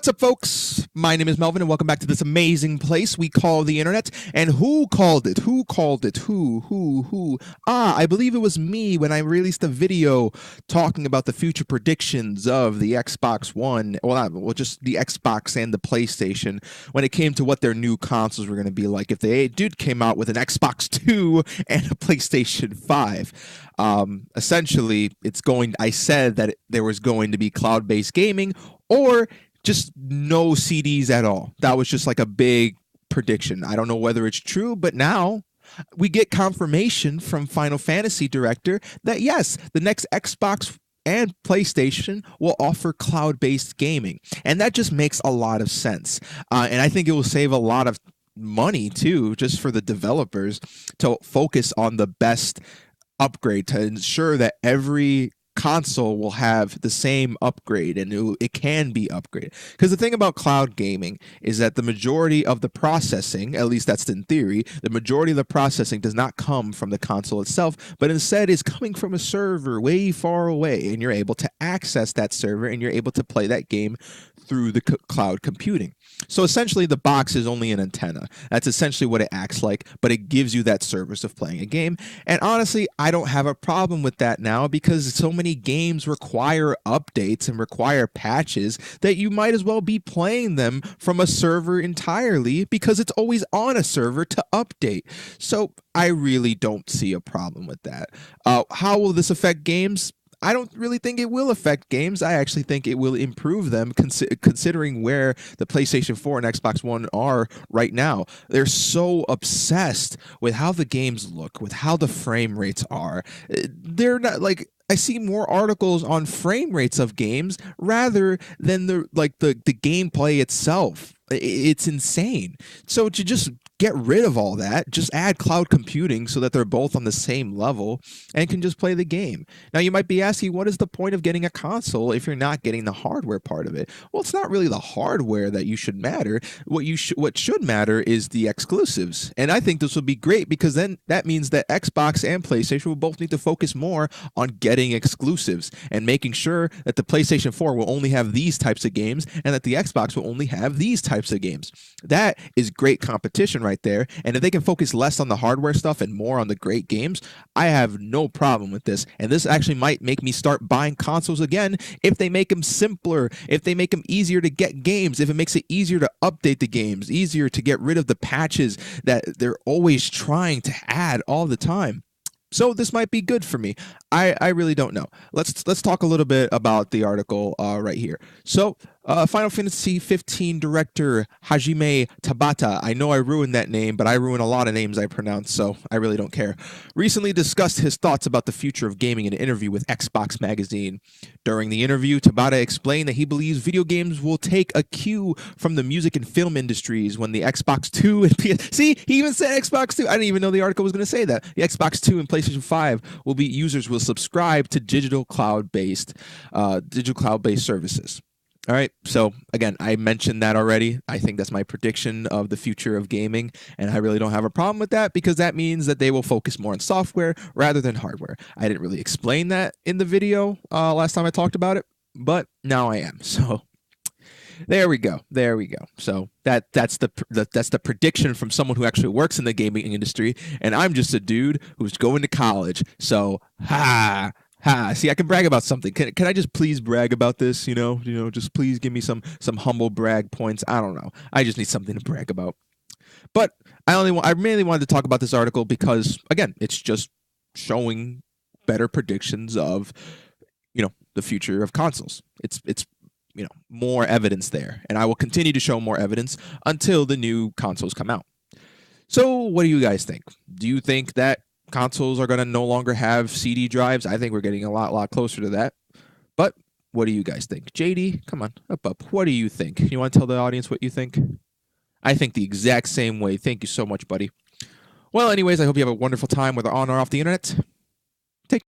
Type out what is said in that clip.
What's up, folks? My name is Melvin, and welcome back to this amazing place we call the internet. And who called it? Who called it? Who? I believe it was me when I released a video talking about the future predictions of the Xbox One, just the Xbox and the PlayStation when it came to what their new consoles were going to be like if they came out with an Xbox 2 and a PlayStation 5. Essentially, I said that there was going to be cloud-based gaming or just no CDs at all. That was just like a big prediction. I don't know whether it's true, but now we get confirmation from Final Fantasy director that yes, the next Xbox and PlayStation will offer cloud-based gaming. And that just makes a lot of sense. And I think it will save a lot of money too, just for the developers to focus on the best upgrade to ensure that every console will have the same upgrade and it can be upgraded. Because the thing about cloud gaming is that the majority of the processing, at least that's in theory, the majority of the processing does not come from the console itself, but instead is coming from a server way far away, and you're able to access that server and you're able to play that game through the cloud computing. So essentially the box is only an antenna. That's essentially what it acts like, but it gives you that service of playing a game. And honestly, I don't have a problem with that now because so many games require updates and require patches that you might as well be playing them from a server entirely because it's always on a server to update. So I really don't see a problem with that. How will this affect games? I don't really think it will affect games. I actually think it will improve them considering where the PlayStation 4 and Xbox One are right now. They're so obsessed with how the games look, with how the frame rates are. They're not like, I see more articles on frame rates of games rather than the gameplay itself. It's insane. So to just get rid of all that, just add cloud computing so that they're both on the same level and can just play the game. Now you might be asking, what is the point of getting a console if you're not getting the hardware part of it? Well, it's not really the hardware that you should matter. What should matter is the exclusives. And I think this will be great because then that means that Xbox and PlayStation will both need to focus more on getting exclusives and making sure that the PlayStation 4 will only have these types of games and that the Xbox will only have these types of games. That is great competition right there. And if they can focus less on the hardware stuff and more on the great games, I have no problem with this. And this actually might make me start buying consoles again if they make them simpler, if they make them easier to get games, if it makes it easier to update the games, easier to get rid of the patches that they're always trying to add all the time. So this might be good for me. I really don't know. Let's talk a little bit about the article right here. So Final Fantasy 15 director Hajime Tabata, I know I ruined that name, but I ruin a lot of names I pronounce, so I really don't care, recently discussed his thoughts about the future of gaming in an interview with Xbox Magazine. During the interview, Tabata explained that he believes video games will take a cue from the music and film industries when the Xbox 2 and See, he even said Xbox 2. I didn't even know the article was going to say that. The Xbox 2 and PlayStation 5 users will subscribe to digital cloud-based services. All right, so again, I mentioned that already. I think that's my prediction of the future of gaming, and I really don't have a problem with that because that means that they will focus more on software rather than hardware. I didn't really explain that in the video last time I talked about it, but now I am. So there we go. So that's the prediction from someone who actually works in the gaming industry, and I'm just a dude who's going to college. So see, I can brag about something. Can I just please brag about this? Just please give me some humble brag points. I don't know. I just need something to brag about. But I mainly wanted to talk about this article because again, it's just showing better predictions of the future of consoles. It's more evidence there, and I will continue to show more evidence until the new consoles come out. So what do you guys think? Do you think that consoles are going to no longer have CD drives? I think we're getting a lot closer to that. But what do you guys think? JD, come on, up. What do you think? You want to tell the audience what you think? I think the exact same way. Thank you so much, buddy. Well, anyways, I hope you have a wonderful time whether on or off the internet.